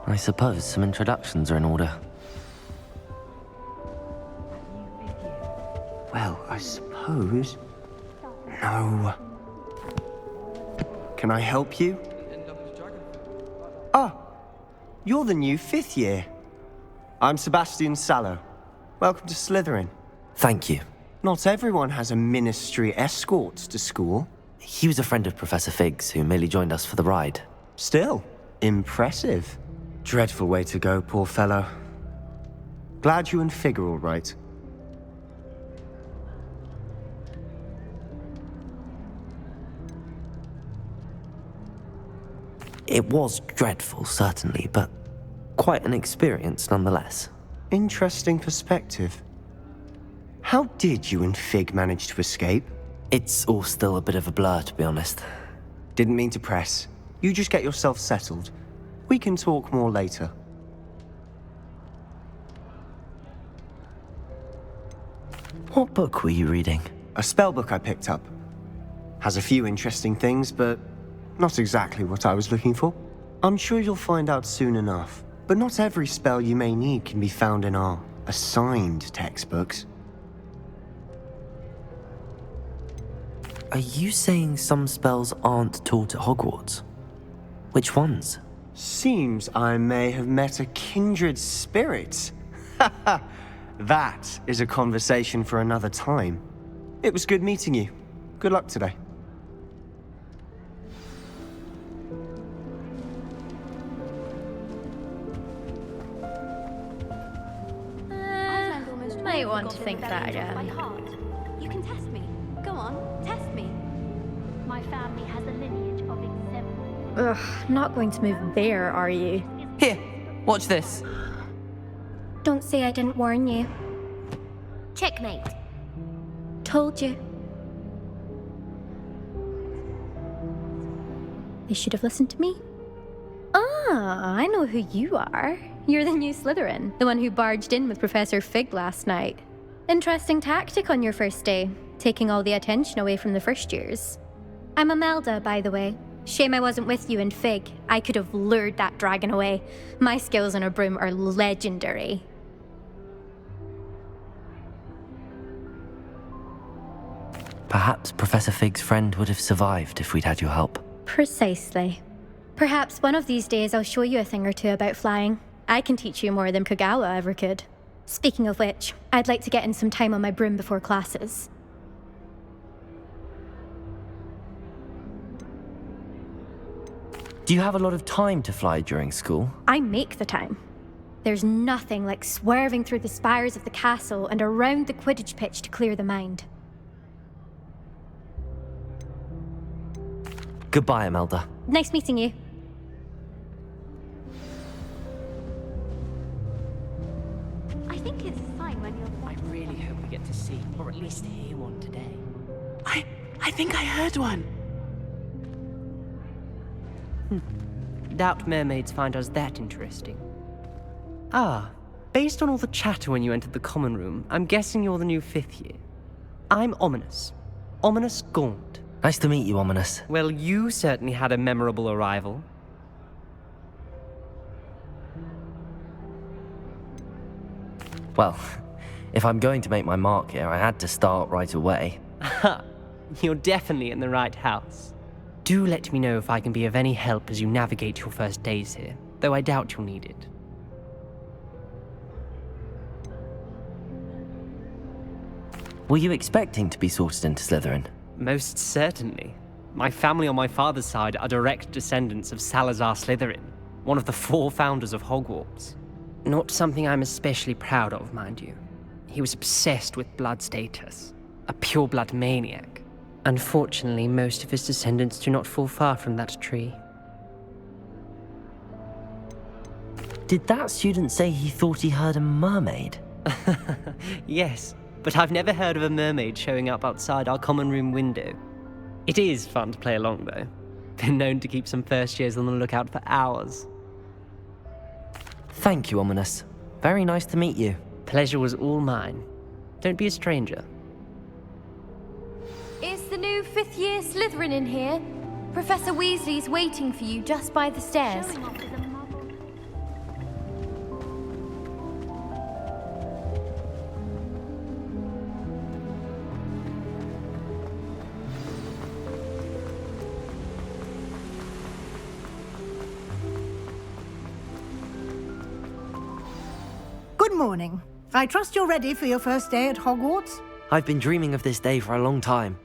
I suppose some introductions are in order. Well, I suppose... No. Can I help you? Ah, you're the new 5th year. I'm Sebastian Sallow. Welcome to Slytherin. Thank you. Not everyone has a ministry escort to school. He was a friend of Professor Fig's who merely joined us for the ride. Still, impressive. Dreadful way to go, poor fellow. Glad you and Fig are all right. It was dreadful, certainly, but quite an experience nonetheless. Interesting perspective. How did you and Fig manage to escape? It's all still a bit of a blur, to be honest. Didn't mean to press. You just get yourself settled. We can talk more later. What book were you reading? A spell book I picked up. Has a few interesting things, but not exactly what I was looking for. I'm sure you'll find out soon enough. But not every spell you may need can be found in our assigned textbooks. Are you saying some spells aren't taught at Hogwarts? Which ones? Seems I may have met a kindred spirit. That is a conversation for another time. It was good meeting you. Good luck today. Might want to think that again. You can test me. Go on, test me. My family has a lineage of exemplary. Ugh, not going to move there, are you? Here, watch this. Don't say I didn't warn you. Checkmate. Told you. They should have listened to me. Ah, I know who you are. You're the new Slytherin, the one who barged in with Professor Fig last night. Interesting tactic on your first day, taking all the attention away from the first years. I'm Imelda, by the way. Shame I wasn't with you and Fig. I could have lured that dragon away. My skills on a broom are legendary. Perhaps Professor Fig's friend would have survived if we'd had your help. Precisely. Perhaps one of these days I'll show you a thing or two about flying. I can teach you more than Kogawa ever could. Speaking of which, I'd like to get in some time on my broom before classes. Do you have a lot of time to fly during school? I make the time. There's nothing like swerving through the spires of the castle and around the Quidditch pitch to clear the mind. Goodbye, Imelda. Nice meeting you. I think it's a sign when you're... I really hope we get to see, or at least hear one today. I think I heard one. Doubt mermaids find us that interesting. Ah, based on all the chatter when you entered the common room, I'm guessing you're the new 5th year. I'm Ominous. Ominous Gaunt. Nice to meet you, Ominous. Well, you certainly had a memorable arrival. Well, if I'm going to make my mark here, I had to start right away. Ha! You're definitely in the right house. Do let me know if I can be of any help as you navigate your first days here, though I doubt you'll need it. Were you expecting to be sorted into Slytherin? Most certainly. My family on my father's side are direct descendants of Salazar Slytherin, one of the 4 founders of Hogwarts. Not something I'm especially proud of, mind you. He was obsessed with blood status, a pure-blood maniac. Unfortunately, most of his descendants do not fall far from that tree. Did that student say he thought he heard a mermaid? Yes, but I've never heard of a mermaid showing up outside our common room window. It is fun to play along, though. Been known to keep some first years on the lookout for hours. Thank you, Ominous. Very nice to meet you. Pleasure was all mine. Don't be a stranger. Is the new 5th year Slytherin in here? Professor Weasley's waiting for you just by the stairs. Good morning. I trust you're ready for your first day at Hogwarts? I've been dreaming of this day for a long time.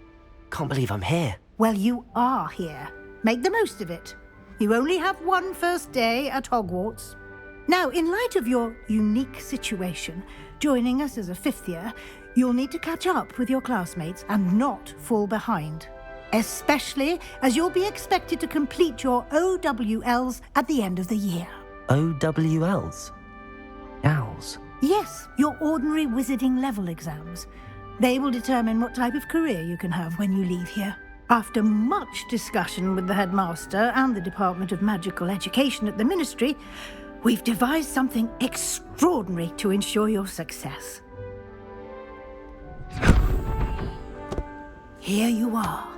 Can't believe I'm here. Well, you are here. Make the most of it. You only have one first day at Hogwarts. Now, in light of your unique situation, joining us as a fifth year, you'll need to catch up with your classmates and not fall behind. Especially as you'll be expected to complete your OWLs at the end of the year. OWLs? Owls? Yes, your ordinary wizarding level exams. They will determine what type of career you can have when you leave here. After much discussion with the headmaster and the Department of Magical Education at the Ministry, we've devised something extraordinary to ensure your success. Here you are.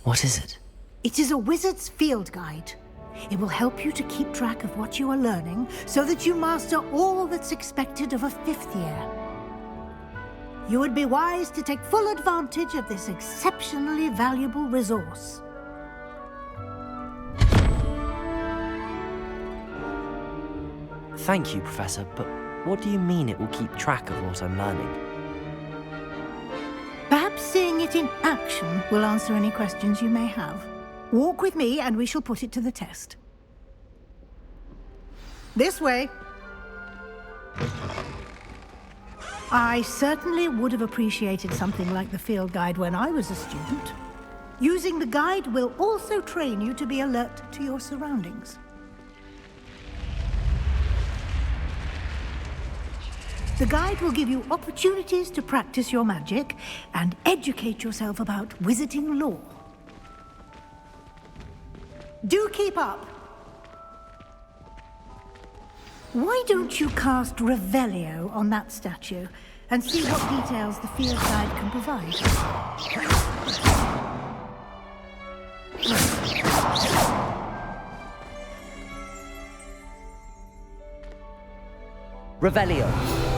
What is it? It is a wizard's field guide. It will help you to keep track of what you are learning so that you master all that's expected of a fifth year. You would be wise to take full advantage of this exceptionally valuable resource. Thank you, Professor, but what do you mean it will keep track of what I'm learning? Perhaps seeing it in action will answer any questions you may have. Walk with me and we shall put it to the test. This way. I certainly would have appreciated something like the field guide when I was a student. Using the guide will also train you to be alert to your surroundings. The guide will give you opportunities to practice your magic and educate yourself about wizarding lore. Do keep up! Why don't you cast Revelio on that statue and see what details the field guide can provide? Revelio.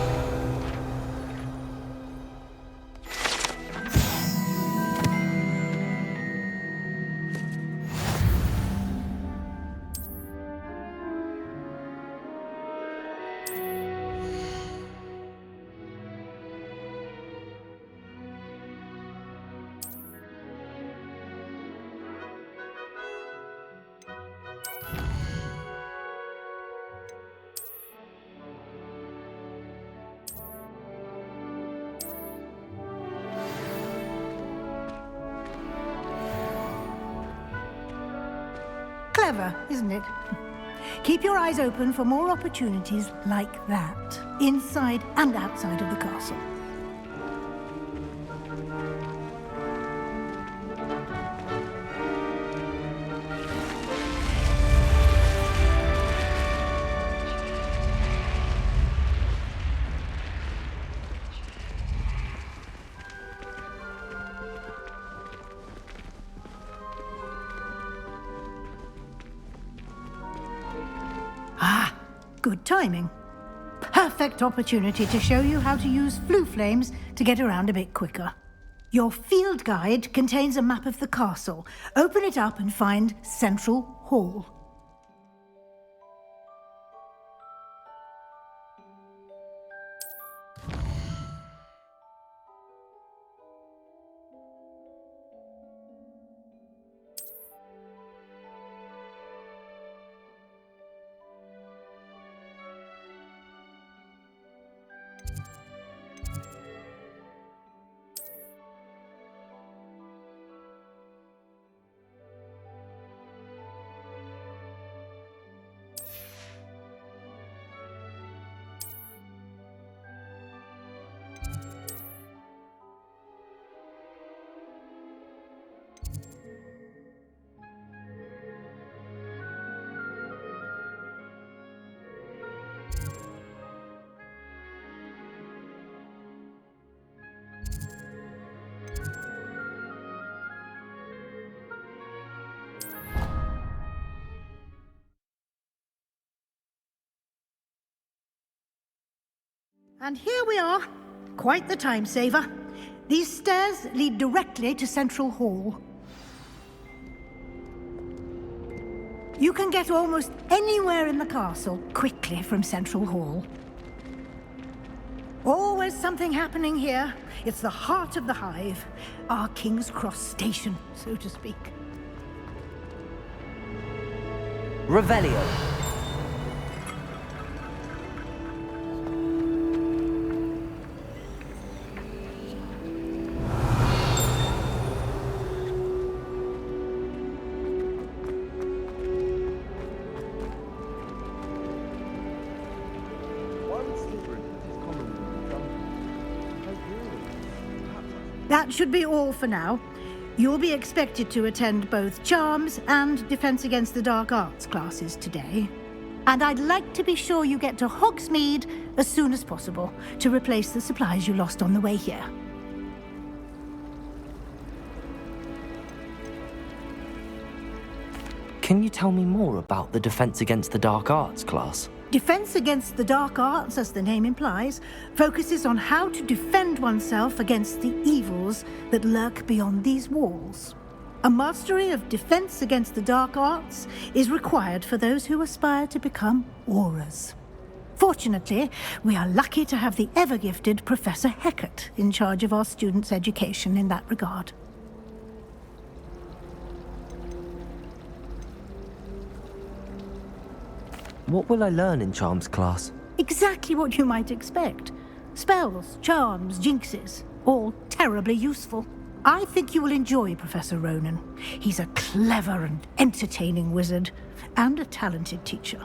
Clever, isn't it? Keep your eyes open for more opportunities like that, inside and outside of the castle. Good timing. Perfect opportunity to show you how to use flue flames to get around a bit quicker. Your field guide contains a map of the castle. Open it up and find Central Hall. And here we are. Quite the time saver. These stairs lead directly to Central Hall. You can get almost anywhere in the castle quickly from Central Hall. Always something happening here. It's the heart of the hive. Our King's Cross station, so to speak. Revelio. That should be all for now. You'll be expected to attend both Charms and Defense Against the Dark Arts classes today. And I'd like to be sure you get to Hogsmeade as soon as possible to replace the supplies you lost on the way here. Can you tell me more about the Defense Against the Dark Arts class? Defense Against the Dark Arts, as the name implies, focuses on how to defend oneself against the evils that lurk beyond these walls. A mastery of Defense Against the Dark Arts is required for those who aspire to become Auras. Fortunately, we are lucky to have the ever-gifted Professor Hecat in charge of our students' education in that regard. What will I learn in Charms class? Exactly what you might expect. Spells, charms, jinxes, all terribly useful. I think you will enjoy Professor Ronan. He's a clever and entertaining wizard, and a talented teacher.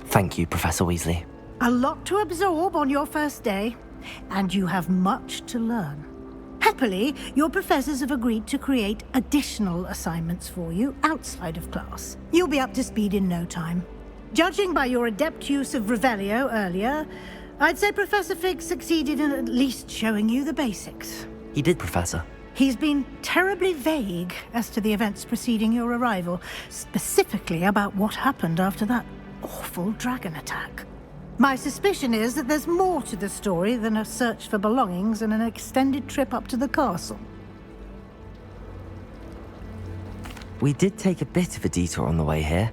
Thank you, Professor Weasley. A lot to absorb on your first day, and you have much to learn. Happily, your professors have agreed to create additional assignments for you outside of class. You'll be up to speed in no time. Judging by your adept use of Revelio earlier, I'd say Professor Fig succeeded in at least showing you the basics. He did, Professor. He's been terribly vague as to the events preceding your arrival, specifically about what happened after that awful dragon attack. My suspicion is that there's more to the story than a search for belongings and an extended trip up to the castle. We did take a bit of a detour on the way here.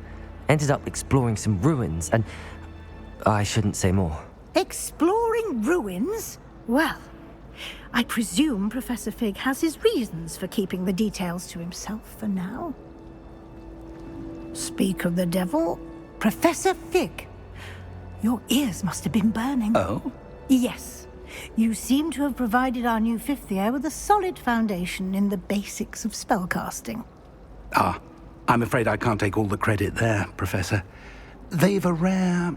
Ended up exploring some ruins and... I shouldn't say more. Exploring ruins? Well, I presume Professor Fig has his reasons for keeping the details to himself for now. Speak of the devil, Professor Fig. Your ears must have been burning. Oh? Yes. You seem to have provided our new fifth year with a solid foundation in the basics of spellcasting. Ah, I'm afraid I can't take all the credit there, Professor. They've a rare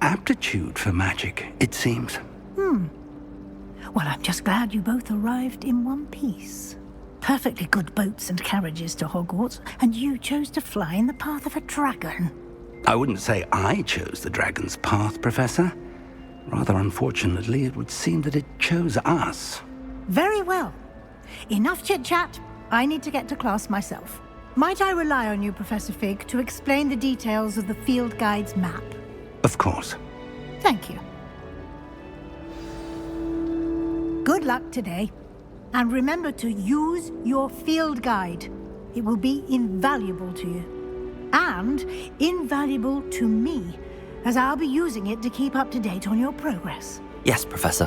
aptitude for magic, it seems. Well, I'm just glad you both arrived in one piece. Perfectly good boats and carriages to Hogwarts, and you chose to fly in the path of a dragon. I wouldn't say I chose the dragon's path, Professor. Rather unfortunately, it would seem that it chose us. Very well. Enough chit-chat. I need to get to class myself. Might I rely on you, Professor Fig, to explain the details of the field guide's map? Of course. Thank you. Good luck today. And remember to use your field guide. It will be invaluable to you. And invaluable to me, as I'll be using it to keep up to date on your progress. Yes, Professor.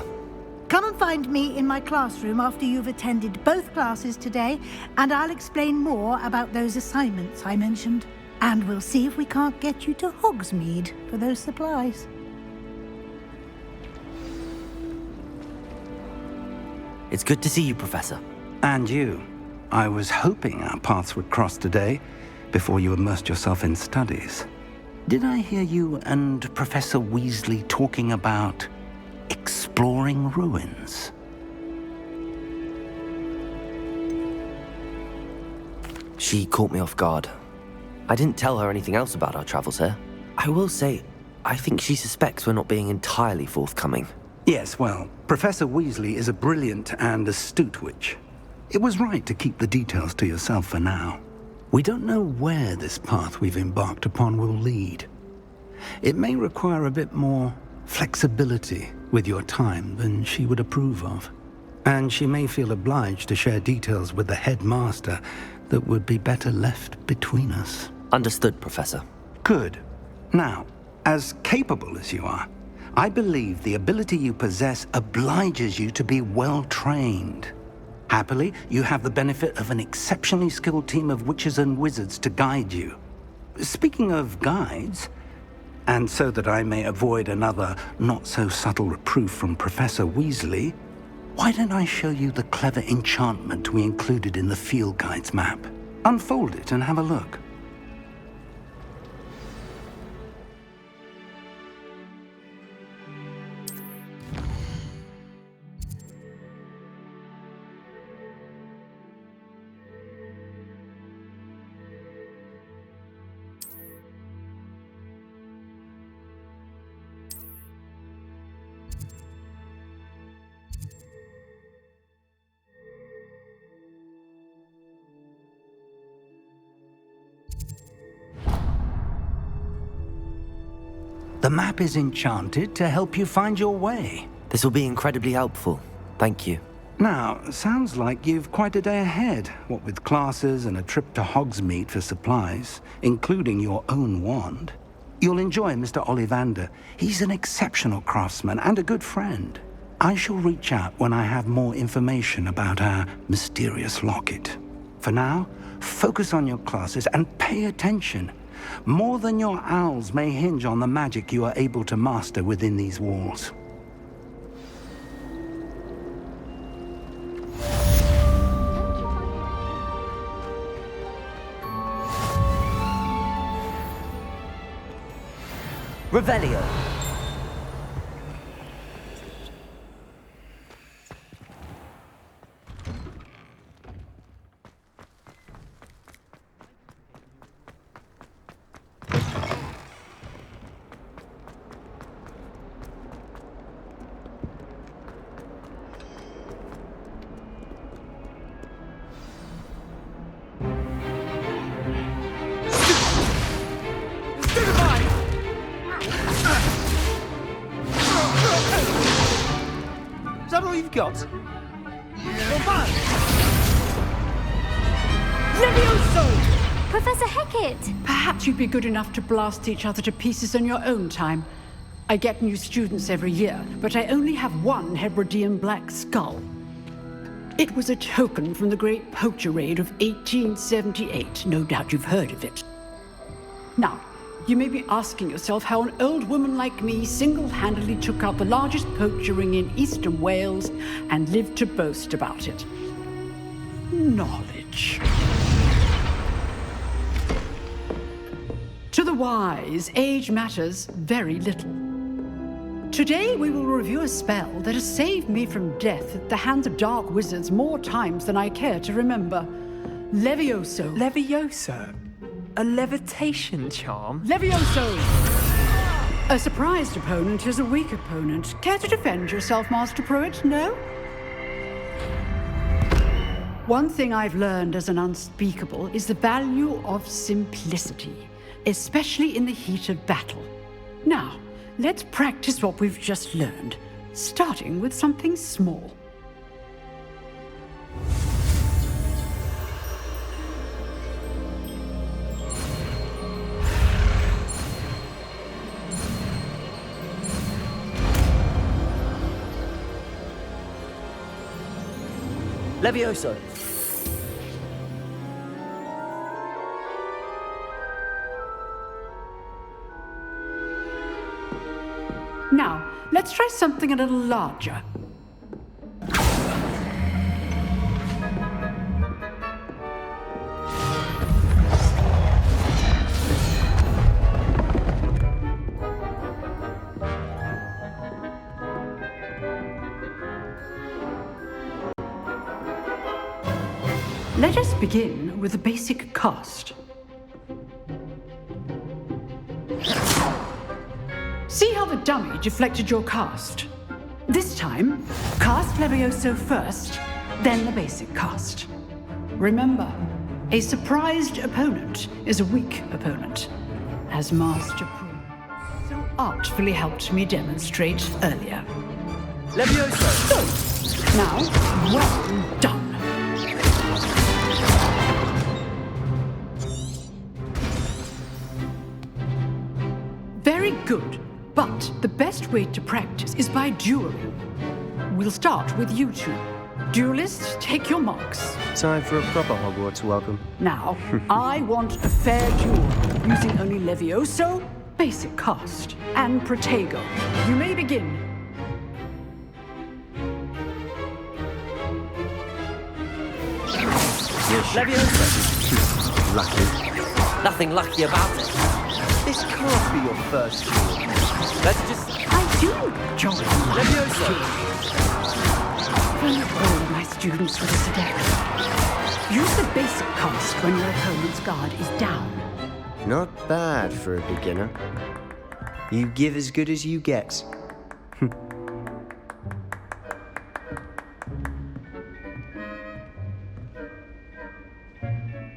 Come and find me in my classroom after you've attended both classes today, and I'll explain more about those assignments I mentioned. And we'll see if we can't get you to Hogsmeade for those supplies. It's good to see you, Professor. And you. I was hoping our paths would cross today, before you immersed yourself in studies. Did I hear you and Professor Weasley talking about exploring ruins? She caught me off guard. I didn't tell her anything else about our travels here. I will say, I think she suspects we're not being entirely forthcoming. Yes, well, Professor Weasley is a brilliant and astute witch. It was right to keep the details to yourself for now. We don't know where this path we've embarked upon will lead. It may require a bit more flexibility with your time than she would approve of. And she may feel obliged to share details with the headmaster that would be better left between us. Understood, Professor. Good. Now, as capable as you are, I believe the ability you possess obliges you to be well trained. Happily, you have the benefit of an exceptionally skilled team of witches and wizards to guide you. Speaking of guides, and so that I may avoid another not-so-subtle reproof from Professor Weasley, why don't I show you the clever enchantment we included in the field guide's map? Unfold it and have a look. The map is enchanted to help you find your way. This will be incredibly helpful. Thank you. Now, sounds like you've quite a day ahead, what with classes and a trip to Hogsmeade for supplies, including your own wand. You'll enjoy Mr. Ollivander. He's an exceptional craftsman and a good friend. I shall reach out when I have more information about our mysterious locket. For now, focus on your classes and pay attention. More than your owls may hinge on the magic you are able to master within these walls. Revelio. Is that all you've got? Levioso! Professor Hecat! Perhaps you'd be good enough to blast each other to pieces in your own time. I get new students every year, but I only have one Hebridean black skull. It was a token from the Great Poacher Raid of 1878. No doubt you've heard of it. Now, you may be asking yourself how an old woman like me single-handedly took out the largest poacher ring in eastern Wales and lived to boast about it. Knowledge. To the wise, age matters very little. Today we will review a spell that has saved me from death at the hands of dark wizards more times than I care to remember. Levioso. Levioso? A levitation charm? Levioso! A surprised opponent is a weak opponent. Care to defend yourself, Master Pruitt? No? One thing I've learned as an unspeakable is the value of simplicity, especially in the heat of battle. Now, let's practice what we've just learned, starting with something small. Levioso. Now, let's try something a little larger. Let us begin with the basic cast. See how the dummy deflected your cast? This time, cast Levioso first, then the basic cast. Remember, a surprised opponent is a weak opponent, as Master Pruitt so artfully helped me demonstrate earlier. Levioso! Now, well done. Very good, but the best way to practice is by dueling. We'll start with you two. Duelists, take your marks. Time for a proper Hogwarts welcome. Now, I want a fair duel, using only Levioso, basic cast, and Protego. You may begin. Levioso! Lucky. Nothing lucky about it. This can't be your first duel. Let's just... I do enjoy my Levioso! all my students with this adept. Use the basic cast when your opponent's guard is down. Not bad for a beginner. You give as good as you get.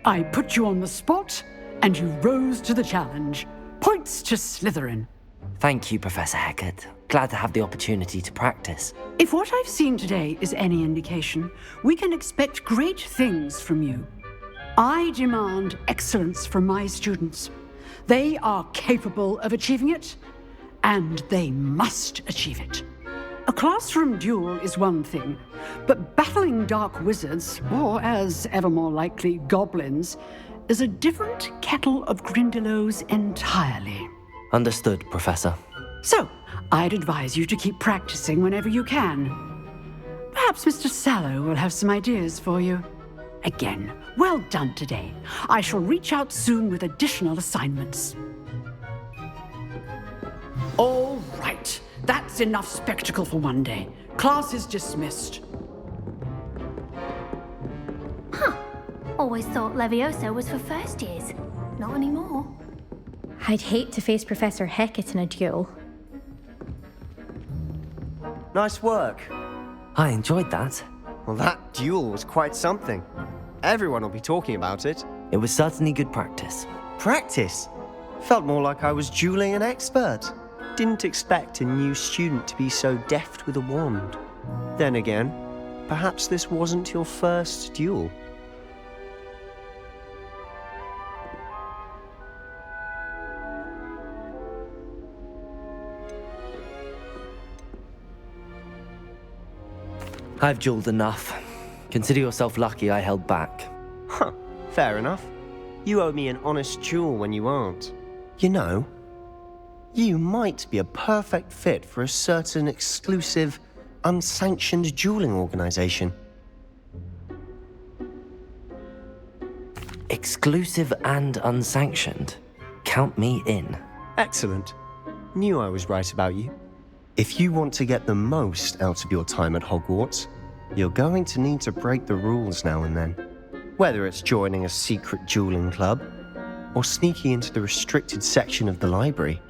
I put you on the spot, and you rose to the challenge. Points to Slytherin. Thank you, Professor Hecat. Glad to have the opportunity to practice. If what I've seen today is any indication, we can expect great things from you. I demand excellence from my students. They are capable of achieving it, and they must achieve it. A classroom duel is one thing, but battling dark wizards, or as ever more likely, goblins, is a different kettle of Grindylows entirely. Understood, Professor. So, I'd advise you to keep practicing whenever you can. Perhaps Mr. Sallow will have some ideas for you. Again, well done today. I shall reach out soon with additional assignments. All right. That's enough spectacle for one day. Class is dismissed. Always thought Levioso was for first years. Not anymore. I'd hate to face Professor Hecat in a duel. Nice work. I enjoyed that. Well, that duel was quite something. Everyone will be talking about it. It was certainly good practice. Practice? Felt more like I was dueling an expert. Didn't expect a new student to be so deft with a wand. Then again, perhaps this wasn't your first duel. I've dueled enough. Consider yourself lucky I held back. Huh, fair enough. You owe me an honest duel when you aren't. You know, you might be a perfect fit for a certain exclusive, unsanctioned dueling organization. Exclusive and unsanctioned? Count me in. Excellent. Knew I was right about you. If you want to get the most out of your time at Hogwarts, you're going to need to break the rules now and then. Whether it's joining a secret dueling club, or sneaking into the restricted section of the library,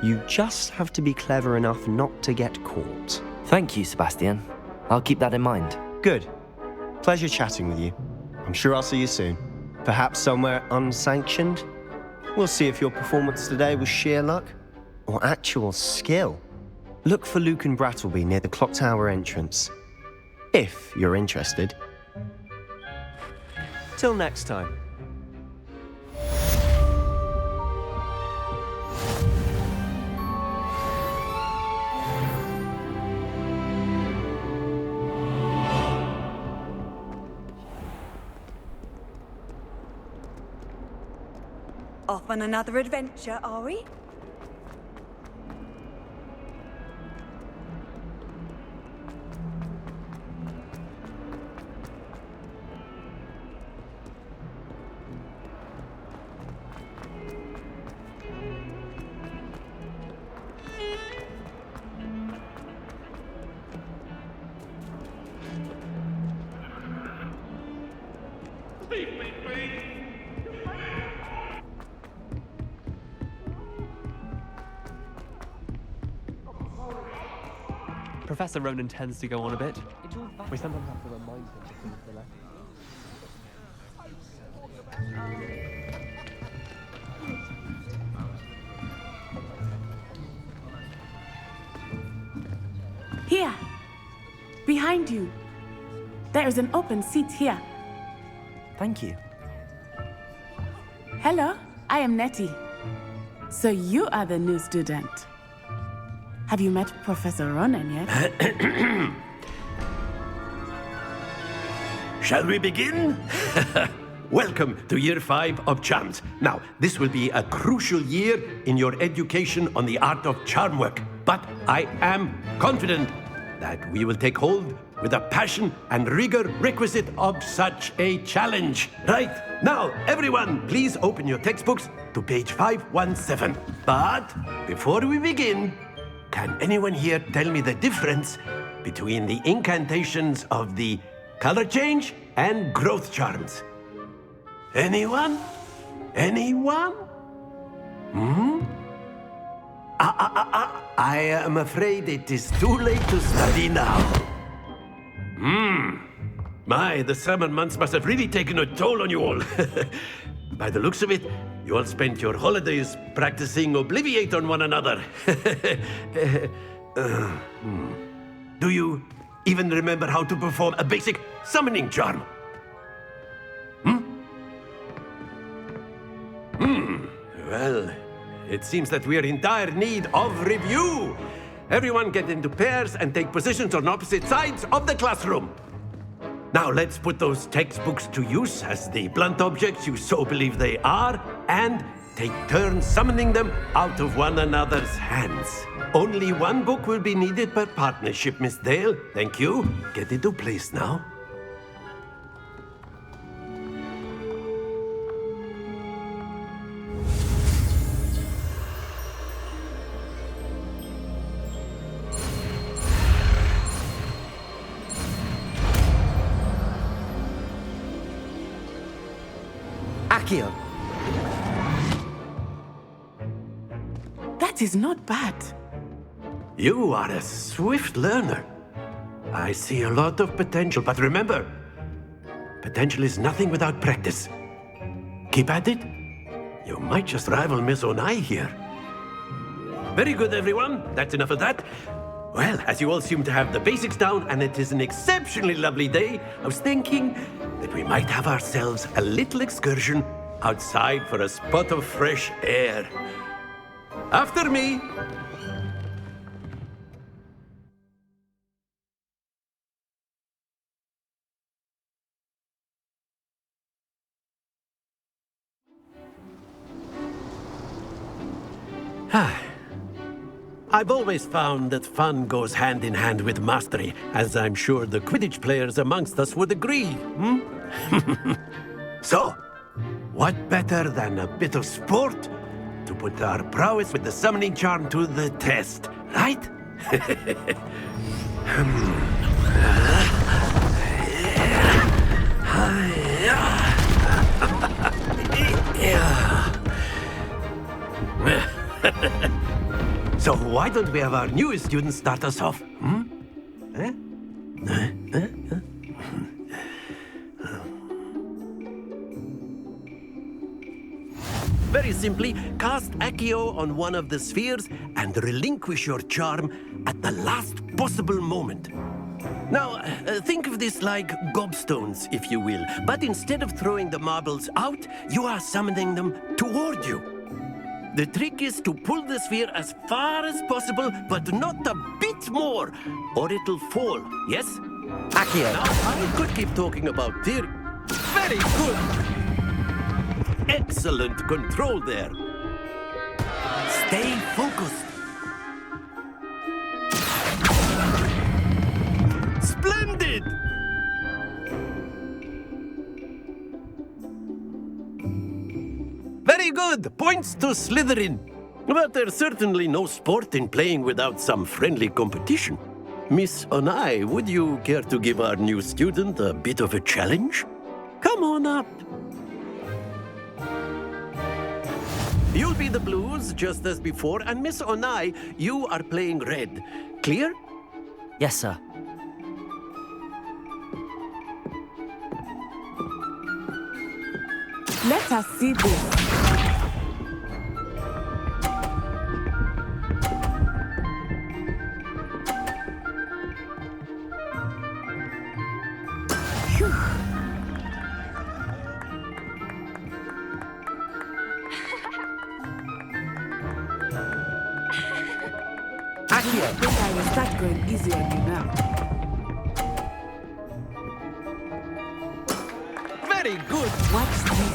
you just have to be clever enough not to get caught. Thank you, Sebastian. I'll keep that in mind. Good. Pleasure chatting with you. I'm sure I'll see you soon. Perhaps somewhere unsanctioned? We'll see if your performance today was sheer luck or actual skill. Look for Luke and Brattleby near the clock tower entrance, if you're interested. Till next time. Off on another adventure, are we? Professor Ronan tends to go on a bit. We sometimes have to remind him to finish the lesson. behind you. There is an open seat here. Thank you. Hello, I am Nettie. So you are the new student. Have you met Professor Ronan yet? Shall we begin? Welcome to Year 5 of Charms. Now, this will be a crucial year in your education on the art of charm work. But I am confident that we will take hold with the passion and rigor requisite of such a challenge. Right, now, everyone, please open your textbooks to page 517. But before we begin, can anyone here tell me the difference between the incantations of the color change and growth charms? Anyone? Anyone? I am afraid it is too late to study now. My, the summer months must have really taken a toll on you all. By the looks of it, you all spent your holidays practicing Obliviate on one another. Do you even remember how to perform a basic summoning charm? Well, it seems that we are in dire need of review. Everyone get into pairs and take positions on opposite sides of the classroom. Now let's put those textbooks to use as the blunt objects you so believe they are, and take turns summoning them out of one another's hands. Only one book will be needed per partnership, Miss Dale. Thank you. Get into place now. Accio! That is not bad. You are a swift learner. I see a lot of potential, but remember, potential is nothing without practice. Keep at it. You might just rival Miss Onai here. Very good, everyone. That's enough of that. Well, as you all seem to have the basics down, and it is an exceptionally lovely day, I was thinking that we might have ourselves a little excursion outside for a spot of fresh air. After me. I've always found that fun goes hand in hand with mastery, as I'm sure the Quidditch players amongst us would agree. So, what better than a bit of sport to put our prowess with the summoning charm to the test, right? So why don't we have our newest student start us off? Very simply, cast Accio on one of the spheres and relinquish your charm at the last possible moment. Now, think of this like gobstones, if you will, but instead of throwing the marbles out, you are summoning them toward you. The trick is to pull the sphere as far as possible, but not a bit more, or it'll fall, yes? Accio! Now, I could keep talking about theory. Very good! Excellent control there. Stay focused. Splendid! Very good. Points to Slytherin. But there's certainly no sport in playing without some friendly competition. Miss Onai, would you care to give our new student a bit of a challenge? Come on up. You'll be the blues, just as before, and Miss Onai, you are playing red. Clear? Yes, sir. Let us see this. I think I will start going easy on you now. Very good. Watch this.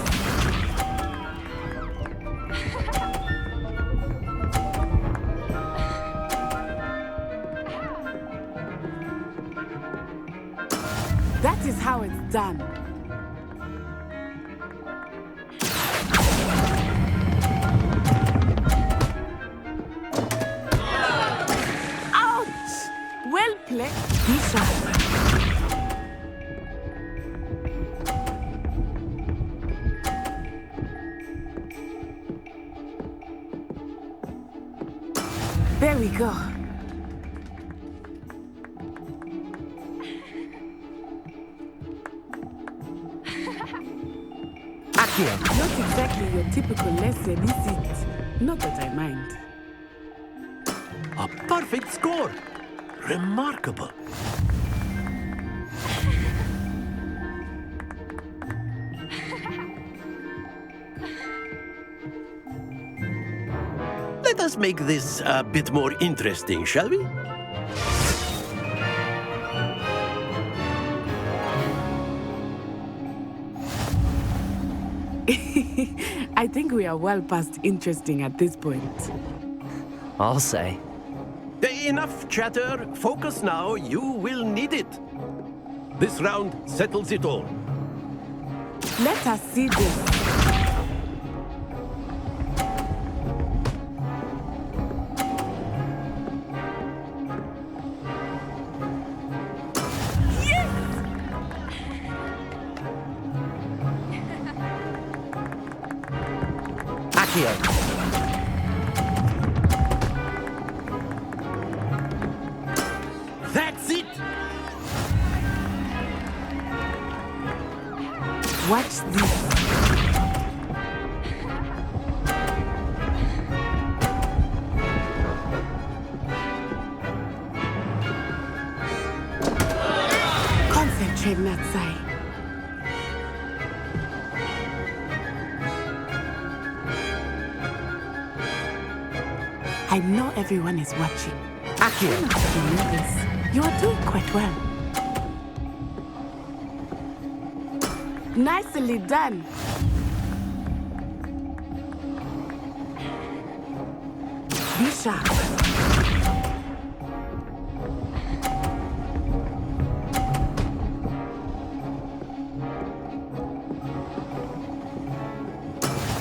That is how it's done. Ouch! Well played. Be sharp. There we go. Not exactly your typical lesson, is it? Not that I mind. A perfect score. Remarkable. Let us make this a bit more interesting, shall we? I think we are well past interesting at this point. I'll say. Enough chatter. Focus now. You will need it. This round settles it all. Let us see this. That's it! Watch this. Concentrate, Natsai. I know everyone is watching. Akio, you are doing quite well. Nicely done. Be sharp.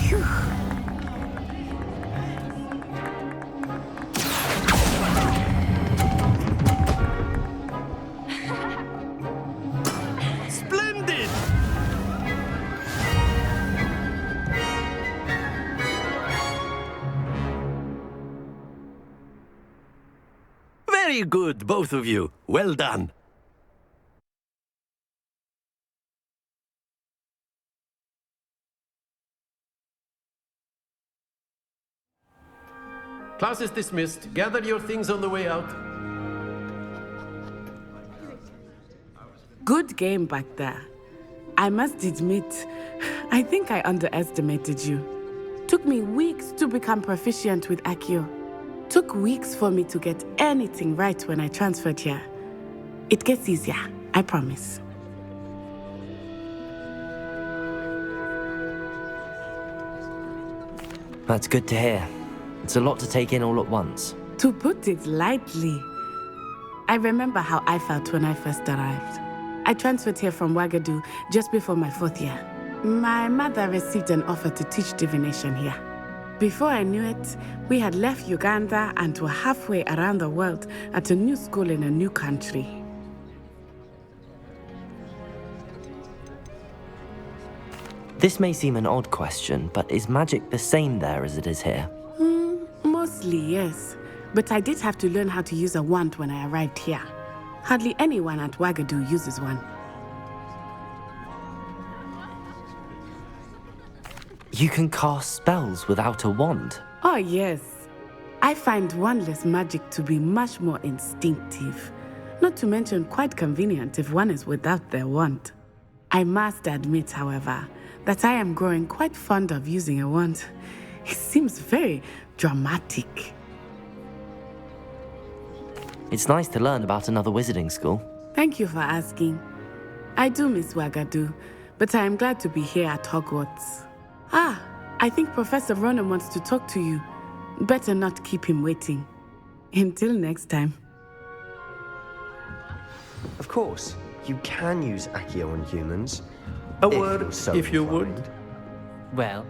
Phew. Splendid! Very good, both of you. Well done. Class is dismissed. Gather your things on the way out. Good game back there. I must admit, I think I underestimated you. Took me weeks to become proficient with Akio. Took weeks for me to get anything right when I transferred here. It gets easier, I promise. That's good to hear. It's a lot to take in all at once. To put it lightly, I remember how I felt when I first arrived. I transferred here from Ouagadougou just before my 4th year. My mother received an offer to teach divination here. Before I knew it, we had left Uganda and were halfway around the world at a new school in a new country. This may seem an odd question, but is magic the same there as it is here? Mostly, yes. But I did have to learn how to use a wand when I arrived here. Hardly anyone at Ouagadougou uses one. You can cast spells without a wand? Oh, yes. I find wandless magic to be much more instinctive. Not to mention quite convenient if one is without their wand. I must admit, however, that I am growing quite fond of using a wand. It seems very dramatic. It's nice to learn about another wizarding school. Thank you for asking. I do miss Wagadu, but I am glad to be here at Hogwarts. Ah, I think Professor Ronan wants to talk to you. Better not keep him waiting. Until next time. Of course, you can use Accio on humans. A if word, you're so if you inclined. would. Well,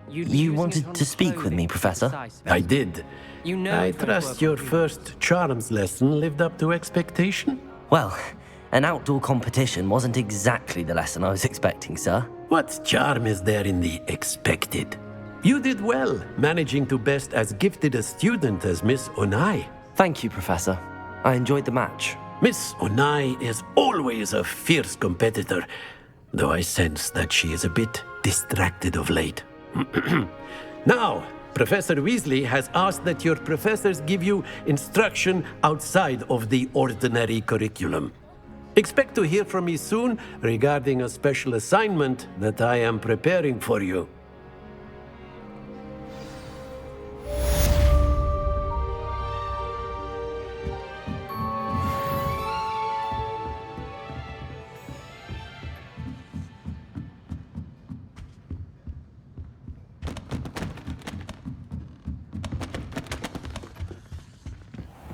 You wanted to speak with me, Professor? I did. You know I trust your first charms lesson lived up to expectation. Well, an outdoor competition wasn't exactly the lesson I was expecting, sir. What charm is there in the expected? You did well, managing to best as gifted a student as Miss Onai. Thank you, Professor. I enjoyed the match. Miss Onai is always a fierce competitor, though I sense that she is a bit distracted of late. Now, Professor Weasley has asked that your professors give you instruction outside of the ordinary curriculum. Expect to hear from me soon regarding a special assignment that I am preparing for you.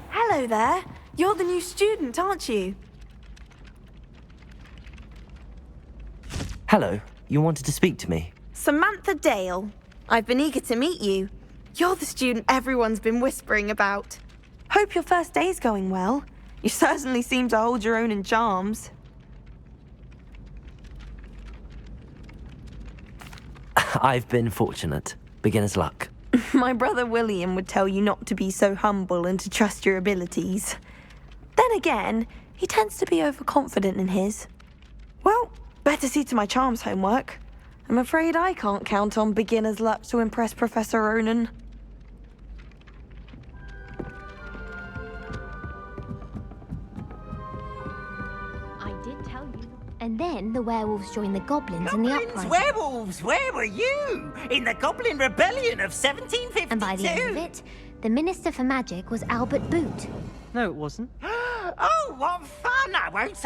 Hello there. You're the new student, aren't you? Hello, you wanted to speak to me? Samantha Dale. I've been eager to meet you. You're the student everyone's been whispering about. Hope your first day's going well. You certainly seem to hold your own in charms. I've been fortunate. Beginner's luck. My brother William would tell you not to be so humble and to trust your abilities. Then again, he tends to be overconfident in his. Well, better see to my charms homework. I'm afraid I can't count on beginner's luck to impress Professor Ronan. I did tell you. And then the werewolves joined the goblins in the uprising. Werewolves, where were you? In the Goblin Rebellion of 1752? And by the end of it, the Minister for Magic was Albert Boot. No, it wasn't. Oh, what fun! I won't say